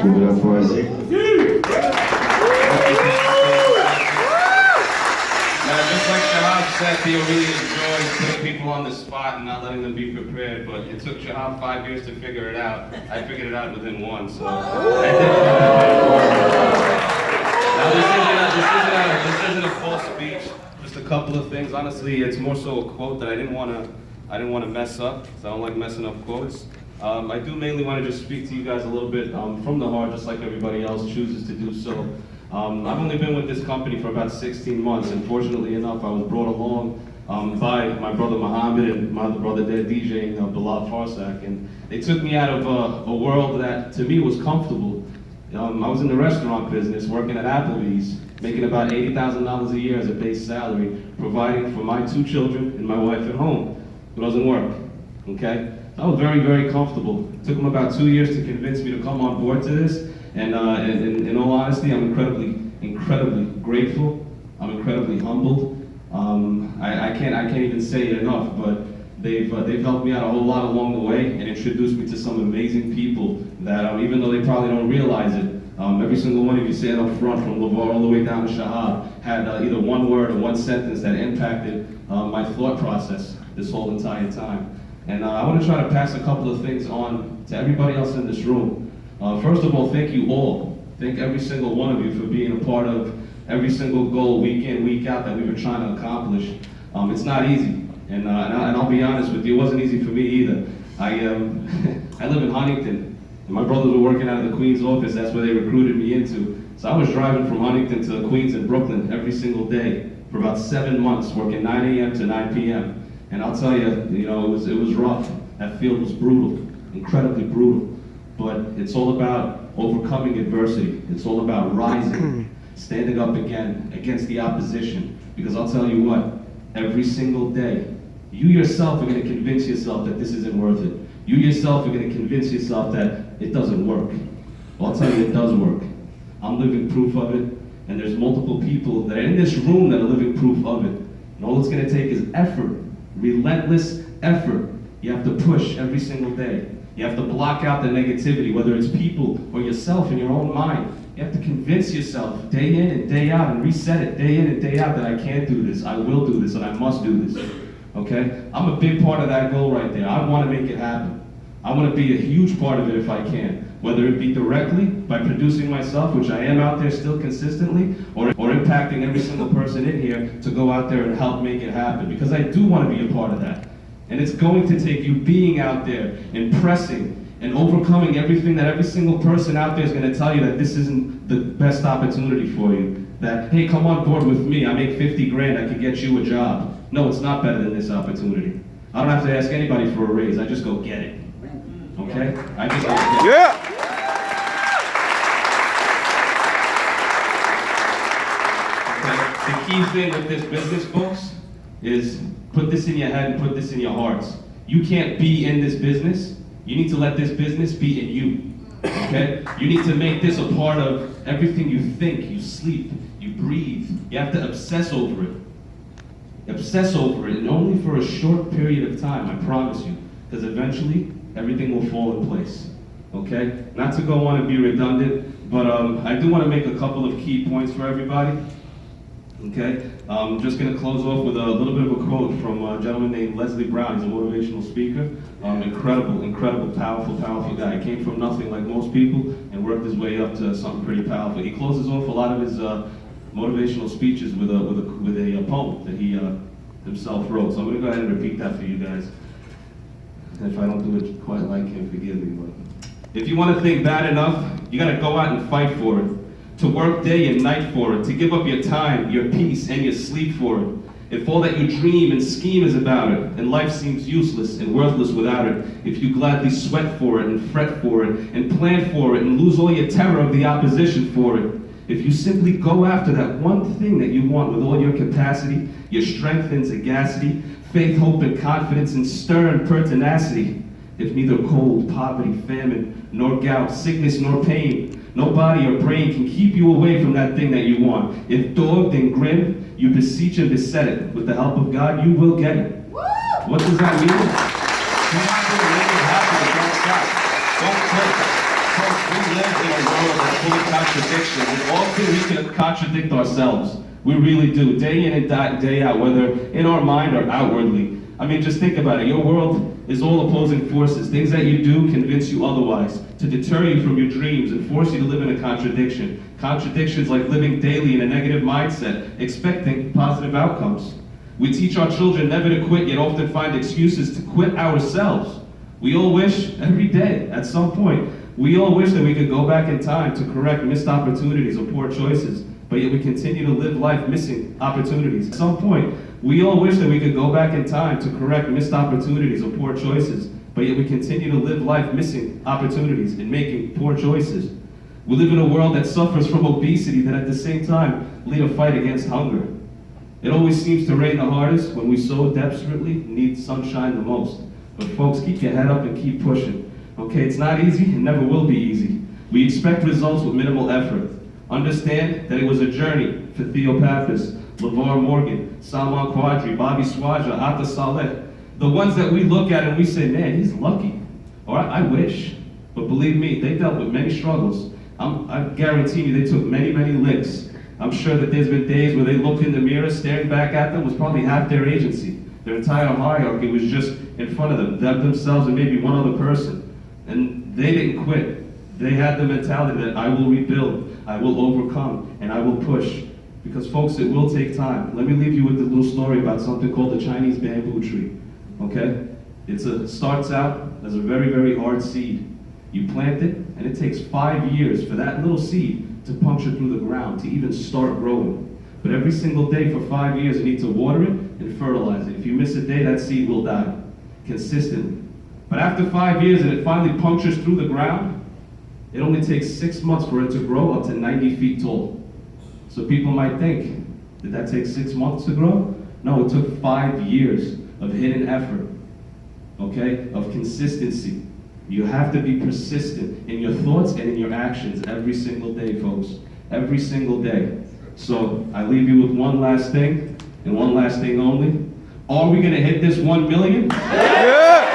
Give it up for Aziz. Now, just like Shahab said, Theo really enjoys putting people on the spot and not letting them be prepared, but it took Shahab 5 years to figure it out. I figured it out within 1, so I did Now, this isn't a full speech, just a couple of things. Honestly, it's more so a quote that I didn't want to mess up, because I don't like messing up quotes. I do mainly want to just speak to you guys a little bit from the heart, just like everybody else chooses to do so. I've only been with this company for about 16 months, and fortunately enough, I was brought along by my brother Muhammad and my other brother there DJing Farsakh, and they took me out of a world that to me was comfortable. I was in the restaurant business, working at Applebee's, making about $80,000 a year as a base salary, providing for my 2 children and my wife at home. It doesn't work, okay? I was very, very comfortable. It took them about 2 years to convince me to come on board to this. And in all honesty, I'm incredibly grateful. I'm incredibly humbled. I can't even say it enough, but they've helped me out a whole lot along the way and introduced me to some amazing people that even though they probably don't realize it, every single one of you sitting up front, from LeVar all the way down to Shahab, had either one word or one sentence that impacted my thought process this whole entire time. And I want to try to pass a couple of things on to everybody else in this room. First of all, thank you all. Thank every single one of you for being a part of every single goal, week in, week out, that we've been trying to accomplish. It's not easy, and I'll be honest with you, it wasn't easy for me either. I live in Huntington, and my brothers were working out of the Queens office. That's where they recruited me into. So I was driving from Huntington to Queens and Brooklyn every single day for about 7 months, working 9 a.m. to 9 p.m. And I'll tell you, it was rough. That field was brutal, incredibly brutal. But it's all about overcoming adversity. It's all about rising, standing up again against the opposition. Because I'll tell you what, every single day, you yourself are going to convince yourself that this isn't worth it. You yourself are going to convince yourself that it doesn't work. Well, I'll tell you, it does work. I'm living proof of it, and there's multiple people that are in this room that are living proof of it. And all it's going to take is effort, relentless effort. You have to push every single day. You have to block out the negativity, whether it's people or yourself in your own mind. You have to convince yourself day in and day out and reset it day in and day out that I can't do this, I will do this, and I must do this, okay? I'm a big part of that goal right there. I want to make it happen. I want to be a huge part of it if I can, whether it be directly by producing myself, which I am out there still consistently, or impacting every single person in here to go out there and help make it happen, because I do want to be a part of that. And it's going to take you being out there and pressing and overcoming everything that every single person out there is going to tell you that this isn't the best opportunity for you. That, hey, come on board with me, I make 50 grand, I can get you a job. No, it's not better than this opportunity. I don't have to ask anybody for a raise, I just go get it. Okay? I just go get it. Yeah! Okay? The key thing with this business, folks, is put this in your head and put this in your hearts. You can't be in this business. You need to let this business be in you, okay? You need to make this a part of everything you think, you sleep, you breathe. You have to obsess over it. Obsess over it, and only for a short period of time, I promise you, because eventually, everything will fall in place, okay? Not to go on and be redundant, but I do want to make a couple of key points for everybody. Okay, I'm just going to close off with a little bit of a quote from a gentleman named Leslie Brown. He's a motivational speaker. Incredible, powerful guy. He came from nothing like most people and worked his way up to something pretty powerful. He closes off a lot of his motivational speeches with a poem that he himself wrote. So I'm going to go ahead and repeat that for you guys. And if I don't do it quite like him, forgive me. But if you want to think bad enough, you got to go out and fight for it. To work day and night for it, to give up your time, your peace, and your sleep for it. If all that you dream and scheme is about it, and life seems useless and worthless without it, if you gladly sweat for it and fret for it, and plan for it, and lose all your terror of the opposition for it, if you simply go after that one thing that you want with all your capacity, your strength and sagacity, faith, hope, and confidence, and stern pertinacity, if neither cold, poverty, famine, nor gout, sickness, nor pain, no body or brain can keep you away from that thing that you want. If dogged and grim, you beseech and beset it. With the help of God, you will get it. Woo! What does that mean? Come on, make it happen. Don't stop. Don't quit. Don't quit. live in a world that's full of contradiction, and often we can contradict ourselves. We really do, day in and day out, whether in our mind or outwardly. I mean, just think about it. Your world is all opposing forces. Things that you do convince you otherwise, to deter you from your dreams and force you to live in a contradiction. Contradictions like living daily in a negative mindset, expecting positive outcomes. We teach our children never to quit, yet often find excuses to quit ourselves. We all wish, every day, at some point, we all wish that we could go back in time to correct missed opportunities or poor choices, but yet we continue to live life missing opportunities. At some point, we all wish that we could go back in time to correct missed opportunities or poor choices, but yet we continue to live life missing opportunities and making poor choices. We live in a world that suffers from obesity that at the same time lead a fight against hunger. It always seems to rain the hardest when we so desperately need sunshine the most. But folks, keep your head up and keep pushing. Okay, it's not easy, it never will be easy. We expect results with minimal effort. Understand that it was a journey for Theo Pappas, LeVar Morgan, Salman Quadri, Bobby Swaja, Atta Saleh. The ones that we look at and we say, man, he's lucky. Or I wish. But believe me, they dealt with many struggles. I guarantee you they took many, many licks. I'm sure that there's been days where they looked in the mirror, staring back at them was probably half their agency. Their entire hierarchy was just in front of them themselves and maybe one other person. And they didn't quit. They had the mentality that I will rebuild, I will overcome, and I will push. Because folks, it will take time. Let me leave you with a little story about something called the Chinese bamboo tree, okay? It starts out as a very, very hard seed. You plant it, and it takes 5 years for that little seed to puncture through the ground, to even start growing. But every single day for 5 years, you need to water it and fertilize it. If you miss a day, that seed will die, consistently. But after 5 years and it finally punctures through the ground, it only takes 6 months for it to grow up to 90 feet tall. So people might think, did that take 6 months to grow? No, it took 5 years of hidden effort, okay, of consistency. You have to be persistent in your thoughts and in your actions every single day, folks. Every single day. So I leave you with one last thing, and one last thing only. Are we gonna hit this 1 million? Yeah!